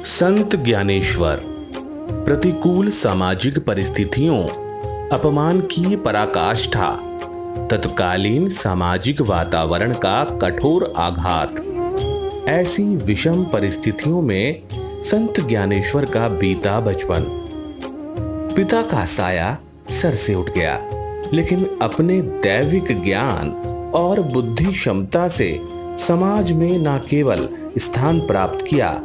संत ज्ञानेश्वर प्रतिकूल सामाजिक परिस्थितियों, अपमान की पराकाष्ठा, तत्कालीन सामाजिक वातावरण का कठोर आघात। ऐसी विषम परिस्थितियों में संत ज्ञानेश्वर का बीता बचपन। पिता का साया सर से उठ गया, लेकिन अपने दैविक ज्ञान और बुद्धि क्षमता से समाज में न केवल स्थान प्राप्त किया,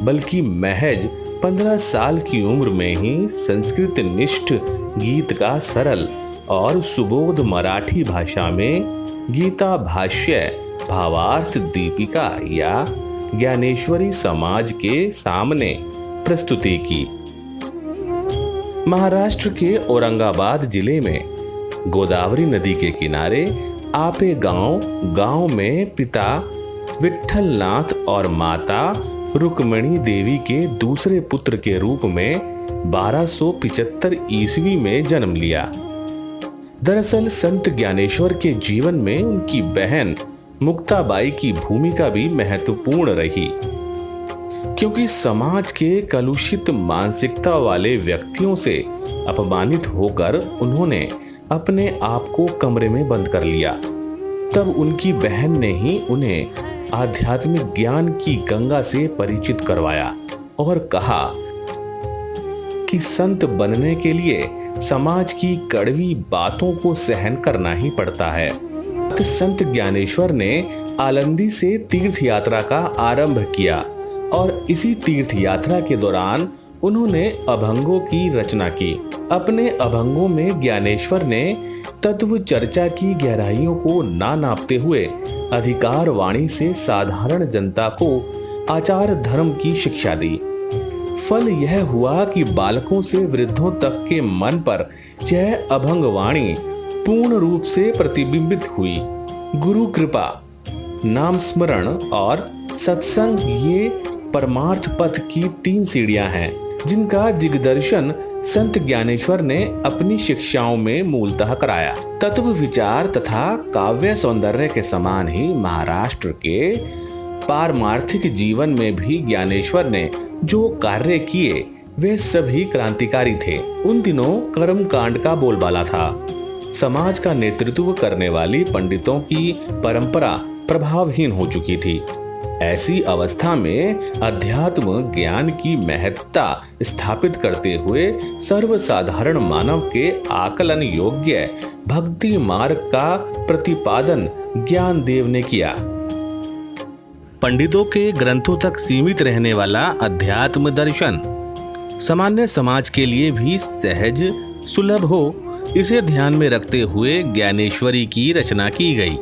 बल्कि महज 15 साल की उम्र में ही संस्कृत निष्ठ गीत का सरल और सुबोध मराठी भाषा में गीता भाष्य भावार्थ दीपिका या ज्ञानेश्वरी समाज के सामने प्रस्तुति की। महाराष्ट्र के औरंगाबाद जिले में गोदावरी नदी के किनारे आपे गांव में पिता विट्ठलनाथ और माता रुक्मिणी देवी के दूसरे पुत्र के रूप में 1275 ईस्वी में जन्म लिया। दरअसल संत ज्ञानेश्वर के जीवन में उनकी बहन मुक्ताबाई की भूमिका भी महत्वपूर्ण रही, क्योंकि समाज के कलुषित मानसिकता वाले व्यक्तियों से अपमानित होकर उन्होंने अपने आप को कमरे में बंद कर लिया। तब उनकी बहन ने ही उन्हें आध्यात्मिक ज्ञान की गंगा से परिचित करवाया और कहा कि संत बनने के लिए समाज की कड़वी बातों को सहन करना ही पड़ता है। संत ज्ञानेश्वर ने आलंदी से तीर्थ यात्रा का आरंभ किया और इसी तीर्थ यात्रा के दौरान उन्होंने अभंगों की रचना की। अपने अभंगों में ज्ञानेश्वर ने तत्व चर्चा की गहराइयों को ना नापते हुए अधिकार वाणी से साधारण जनता को आचार धर्म की शिक्षा दी। फल यह हुआ कि बालकों से वृद्धों तक के मन पर यह अभंग वाणी पूर्ण रूप से प्रतिबिंबित हुई। गुरु कृपा, नाम स्मरण और सत्संग ये परमार्थ पथ की 3 सीढ़ियां हैं, जिनका दिग्दर्शन संत ज्ञानेश्वर ने अपनी शिक्षाओं में मूलतः कराया। तत्व विचार तथा काव्य सौंदर्य के समान ही महाराष्ट्र के पारमार्थिक जीवन में भी ज्ञानेश्वर ने जो कार्य किए वे सभी क्रांतिकारी थे। उन दिनों कर्म कांड का बोलबाला था। समाज का नेतृत्व करने वाली पंडितों की परंपरा प्रभावहीन हो चुकी थी। ऐसी अवस्था में अध्यात्म ज्ञान की महत्ता स्थापित करते हुए सर्वसाधारण मानव के आकलन योग्य भक्ति मार्ग का प्रतिपादन ज्ञानदेव ने किया। पंडितों के ग्रंथों तक सीमित रहने वाला अध्यात्म दर्शन सामान्य समाज के लिए भी सहज सुलभ हो, इसे ध्यान में रखते हुए ज्ञानेश्वरी की रचना की गई।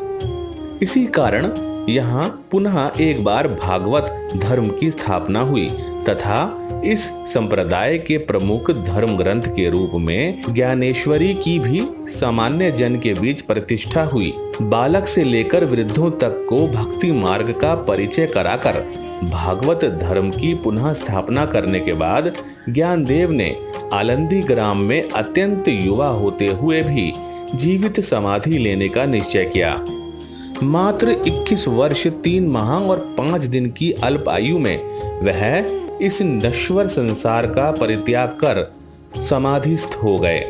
इसी कारण यहाँ पुनः एक बार भागवत धर्म की स्थापना हुई तथा इस संप्रदाय के प्रमुख धर्म ग्रंथ के रूप में ज्ञानेश्वरी की भी सामान्य जन के बीच प्रतिष्ठा हुई। बालक से लेकर वृद्धों तक को भक्ति मार्ग का परिचय कराकर भागवत धर्म की पुनः स्थापना करने के बाद ज्ञानदेव ने आलंदी ग्राम में अत्यंत युवा होते हुए भी जीवित समाधि लेने का निश्चय किया। मात्र 21 वर्ष 3 माह और 5 दिन की अल्प आयु में वह इस नश्वर संसार का परित्याग कर समाधिस्थ हो गए।